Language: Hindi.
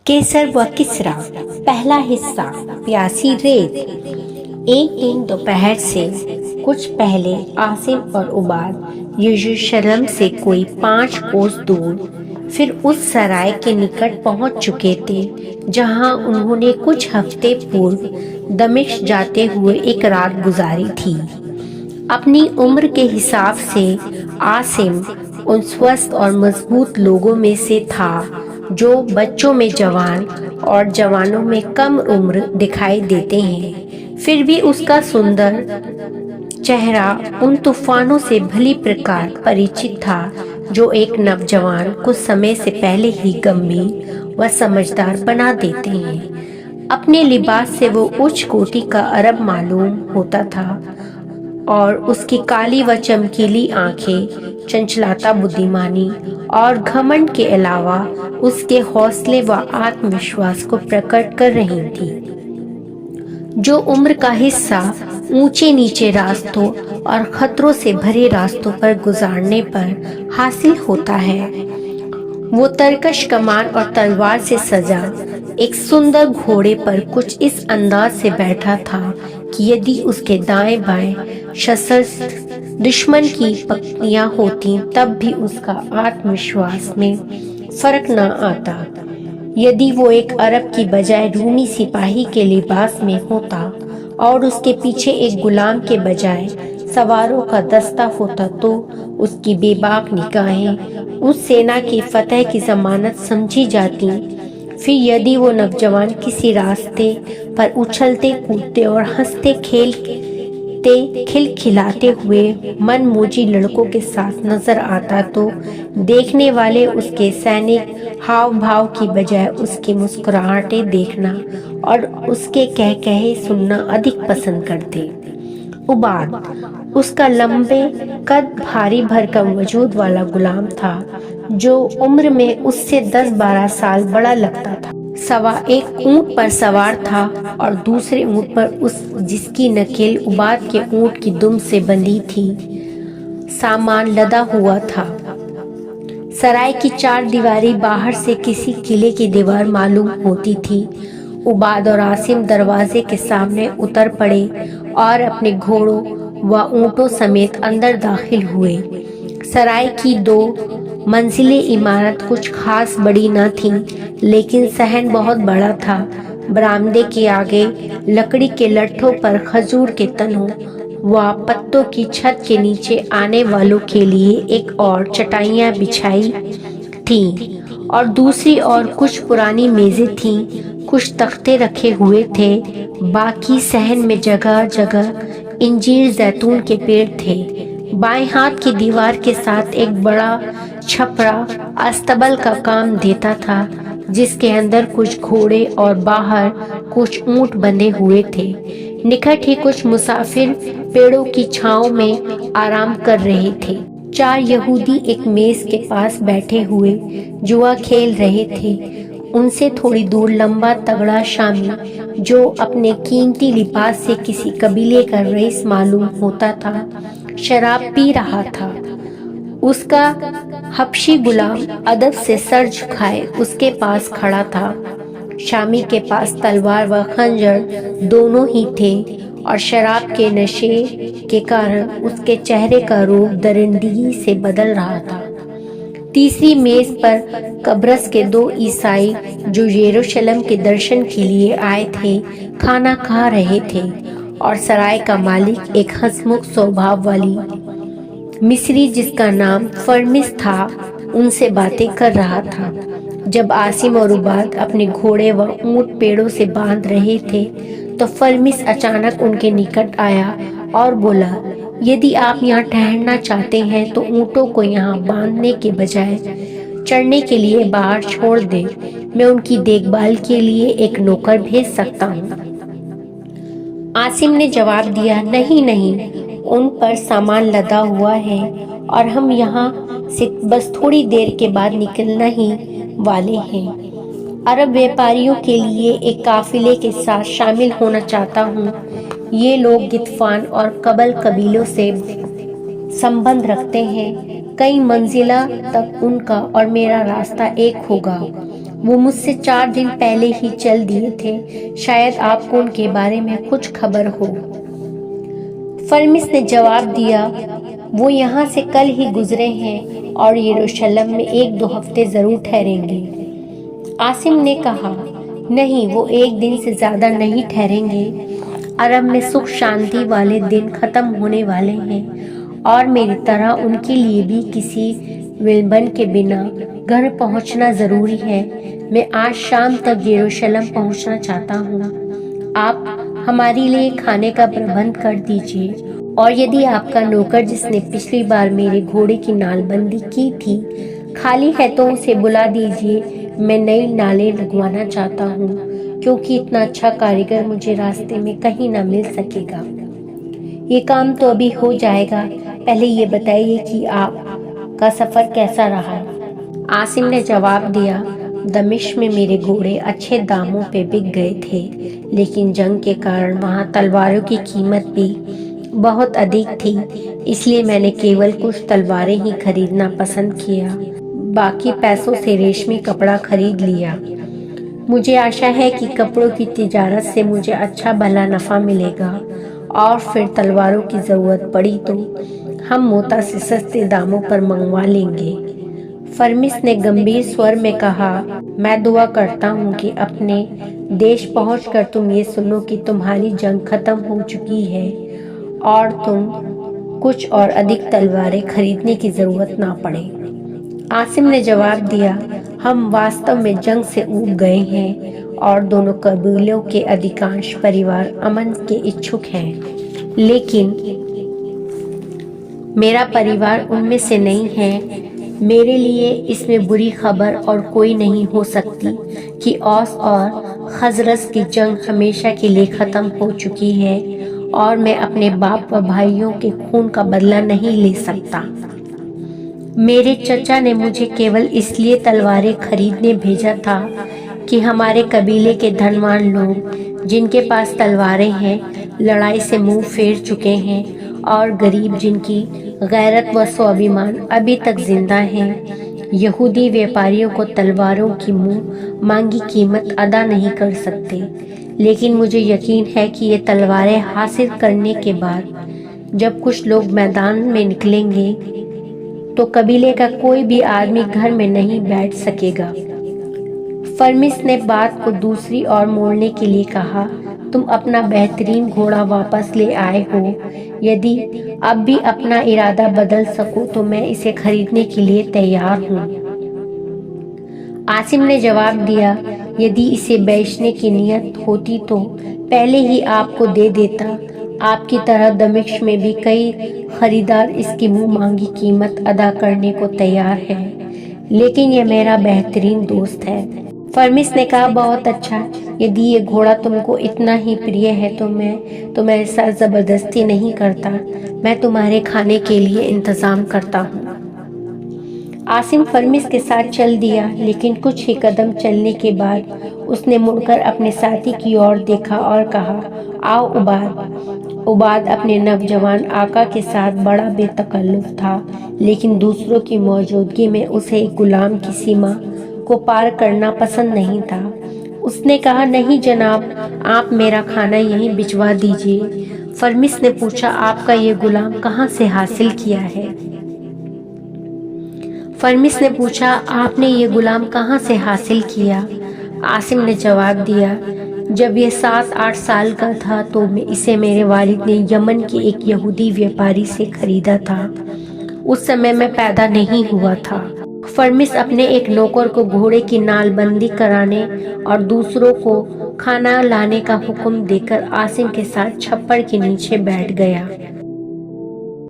केसर व किसरा। पहला हिस्सा, प्यासी रेत। एक दिन दोपहर से कुछ पहले आसिम और उबाद यरूशलेम से कोई 5 कोस दूर फिर उस सराय के निकट पहुंच चुके थे जहां उन्होंने कुछ हफ्ते पूर्व दमिश्क जाते हुए एक रात गुजारी थी। अपनी उम्र के हिसाब से आसिम उन स्वस्थ और मजबूत लोगों में से था जो बच्चों में जवान और जवानों में कम उम्र दिखाई देते हैं। फिर भी उसका सुंदर चेहरा उन तूफानों से भली प्रकार परिचित था जो एक नवजवान कुछ समय से पहले ही गंभीर व समझदार बना देते हैं। अपने लिबास से वो उच्च कोटि का अरब मालूम होता था और उसकी काली व चमकीली आंखें चंचलता, बुद्धिमानी और घमंड के अलावा उसके हौसले व आत्मविश्वास को प्रकट कर रही थी। जो उम्र का हिस्सा ऊंचे नीचे रास्तों और खतरों से भरे रास्तों पर गुजारने पर हासिल होता है, वो तरकश कमान और तलवार से सजा एक सुंदर घोड़े पर कुछ इस अंदाज से बैठा था कि यदि उसके दाएं बाएं सशस्त्र दुश्मन की पंक्तियां होती तब भी उसका आत्मविश्वास में फर्क न आता। यदि वो एक अरब की बजाय रूमी सिपाही के लिबास में होता और उसके पीछे एक गुलाम के बजाय सवारों का दस्ता होता तो उसकी बेबाक निगाहें उस सेना की फतह की जमानत समझी जाती। फिर यदि वो नौजवान किसी रास्ते पर उछलते कूदते और हंसते खेलते खिलखिलाते हुए मनमोजी लड़कों के साथ नजर आता तो देखने वाले उसके सैनिक हाव भाव की बजाय उसकी मुस्कुराहटें देखना और उसके कह कहे सुनना अधिक पसंद करते। उबाद उसका लंबे कद भारी भरकम वजूद वाला गुलाम था जो उम्र में उससे 10-12 साल बड़ा लगता था। सवा एक ऊंट पर सवार था और दूसरे ऊंट पर उस जिसकी नकेल उबाद के ऊंट की दुम से बंधी थी सामान लदा हुआ था। सराय की 4 दीवारी बाहर से किसी किले की दीवार मालूम होती थी। उबाद और आसिम दरवाजे के सामने उतर पड़े और अपने घोड़ों व ऊंटों समेत अंदर दाखिल हुए। सराय की 2 मंजिले इमारत कुछ खास बड़ी न थी, लेकिन सहन बहुत बड़ा था। बरामदे के आगे लकड़ी के लट्ठों पर खजूर के तनों व पत्तों की छत के नीचे आने वालों के लिए एक और चटाइयां बिछाई थीं और दूसरी ओर कुछ पुरानी मेजें थीं। कुछ तख्ते रखे हुए थे। बाकी सहन में जगह जगह इंजीर जैतून के पेड़ थे। बाएं हाथ की दीवार के साथ एक बड़ा छपरा अस्तबल का काम देता था जिसके अंदर कुछ घोड़े और बाहर कुछ ऊंट बंधे हुए थे। निकट ही कुछ मुसाफिर पेड़ों की छांव में आराम कर रहे थे। 4 यहूदी एक मेज के पास बैठे हुए जुआ खेल रहे थे। उनसे थोड़ी दूर लंबा तगड़ा शामी जो अपने कीमती लिबास से किसी कबीले का रईस मालूम होता था, शराब पी रहा था। उसका हबशी गुलाम अदब से सर झुकाए उसके पास खड़ा था। शामी के पास तलवार व खंजर दोनों ही थे और शराब के नशे के कारण उसके चेहरे का रूप दरिंदगी से बदल रहा था। तीसरी मेज पर कब्रस के 2 ईसाई जो यरूशलेम के दर्शन के लिए आए थे खाना खा रहे थे और सराय का मालिक एक हंसमुख स्वभाव वाली मिस्री जिसका नाम फर्मिस था उनसे बातें कर रहा था। जब आसिम और उबाद अपने घोड़े व ऊंट पेड़ों से बांध रहे थे तो फर्मिस अचानक उनके निकट आया और बोला, यदि आप यहाँ ठहरना चाहते हैं तो ऊँटों को यहाँ बांधने के बजाय चढ़ने के लिए बाहर छोड़ दें। मैं उनकी देखभाल के लिए एक नौकर भेज सकता हूँ। आसिम ने जवाब दिया, नहीं नहीं, उन पर सामान लदा हुआ है और हम यहाँ से बस थोड़ी देर के बाद निकलना ही वाले हैं। अरब व्यापारियों के लिए एक काफिले के साथ शामिल होना चाहता हूँ। ये लोग गितफान और कबल कबीलों से संबंध रखते हैं। कई मंजिला तक उनका और मेरा रास्ता एक होगा। वो मुझसे 4 दिन पहले ही चल दिए थे। शायद आपको उनके बारे में कुछ खबर हो। फर्मिस ने जवाब दिया, वो यहाँ से कल ही गुजरे हैं और यरूशलेम में 1-2 हफ्ते जरूर ठहरेंगे। आसिम ने कहा, नहीं, वो 1 दिन से ज्यादा नहीं ठहरेंगे। अरब में सुख शांति वाले दिन खत्म होने वाले हैं और मेरी तरह उनके लिए भी किसी विलंब के बिना घर पहुंचना जरूरी है। मैं आज शाम तक यरूशलेम पहुंचना चाहता हूं। आप हमारे लिए खाने का प्रबंध कर दीजिए और यदि आपका नौकर जिसने पिछली बार मेरे घोड़े की नालबंदी की थी खाली है तो उसे बुला दीजिए। मैं नई नालें लगवाना चाहता हूँ क्योंकि इतना अच्छा कारीगर मुझे रास्ते में कहीं ना मिल सकेगा। ये काम तो अभी हो जाएगा। पहले ये बताइए कि आपका सफर कैसा रहा। आसिम ने जवाब दिया, दमिश्क में मेरे घोड़े अच्छे दामों पे बिक गए थे, लेकिन जंग के कारण वहाँ तलवारों की कीमत भी बहुत अधिक थी, इसलिए मैंने केवल कुछ तलवारें ही खरीदना पसंद किया। बाकी पैसों से रेशमी कपड़ा खरीद लिया। मुझे आशा है कि कपड़ों की तिजारत से मुझे अच्छा भला नफा मिलेगा और फिर तलवारों की जरूरत पड़ी तो हम मोता से सस्ते दामों पर मंगवा लेंगे। फर्मिस ने गंभीर स्वर में कहा, मैं दुआ करता हूँ कि अपने देश पहुंचकर तुम ये सुनो कि तुम्हारी जंग खत्म हो चुकी है और तुम कुछ और अधिक तलवारें खरीदने की जरूरत ना पड़े। आसिम ने जवाब दिया, हम वास्तव में जंग से ऊब गए हैं और दोनों कबीलों के अधिकांश परिवार अमन के इच्छुक हैं, लेकिन मेरा परिवार उनमें से नहीं है। मेरे लिए इसमें बुरी खबर और कोई नहीं हो सकती कि औस और खजरज की जंग हमेशा के लिए खत्म हो चुकी है और मैं अपने बाप व भाइयों के खून का बदला नहीं ले सकता। मेरे चचा ने मुझे केवल इसलिए तलवारें खरीदने भेजा था कि हमारे कबीले के धनवान लोग जिनके पास तलवारें हैं लड़ाई से मुंह फेर चुके हैं और गरीब जिनकी गैरत व स्वाभिमान अभी तक जिंदा हैं, यहूदी व्यापारियों को तलवारों की मुंह मांगी कीमत अदा नहीं कर सकते। लेकिन मुझे यकीन है कि ये तलवारें हासिल करने के बाद जब कुछ लोग मैदान में निकलेंगे तो कबीले का कोई भी आदमी घर में नहीं बैठ सकेगा। फर्मिस ने बात को दूसरी ओर मोड़ने के लिए कहा, तुम अपना बेहतरीन घोड़ा वापस ले आए हो। यदि अब भी अपना इरादा बदल सको तो मैं इसे खरीदने के लिए तैयार हूँ। आसिम ने जवाब दिया, यदि इसे बेचने की नियत होती तो पहले ही आपको दे देता। आपकी तरह दमिश्क में भी कई खरीदार इसकी मुंह मांगी कीमत अदा करने को तैयार हैं, लेकिन यह मेरा बेहतरीन दोस्त है। फर्मिस ने कहा, बहुत अच्छा, यदि ये घोड़ा तुमको इतना ही प्रिय है तो मैं तुम्हारे साथ जबरदस्ती नहीं करता। मैं तुम्हारे खाने के लिए इंतजाम करता हूँ। आसिम फर्मिस के साथ चल दिया, लेकिन कुछ ही कदम चलने के बाद उसने मुड़कर अपने साथी की ओर देखा और कहा, आओ उबाद। उबाद अपने नवजवान आका के साथ बड़ा बेतकल्लुफ था, लेकिन दूसरों की मौजूदगी में उसे एक गुलाम की सीमा को पार करना पसंद नहीं था। उसने कहा, नहीं जनाब, आप मेरा खाना यहीं भिजवा दीजिए। फर्मिस ने पूछा, आपका ये गुलाम कहाँ से हासिल किया है? फर्मिस ने पूछा, आपने ये गुलाम कहाँ से हासिल किया? आसिम ने जवाब दिया, जब ये 7-8 साल का था तो इसे मेरे वालिद ने यमन के एक यहूदी व्यापारी से खरीदा था। उस समय मैं पैदा नहीं हुआ था। फर्मिस अपने एक नौकर को घोड़े की नालबंदी कराने और दूसरों को खाना लाने का हुक्म देकर आसिम के साथ छप्पर के नीचे बैठ गया।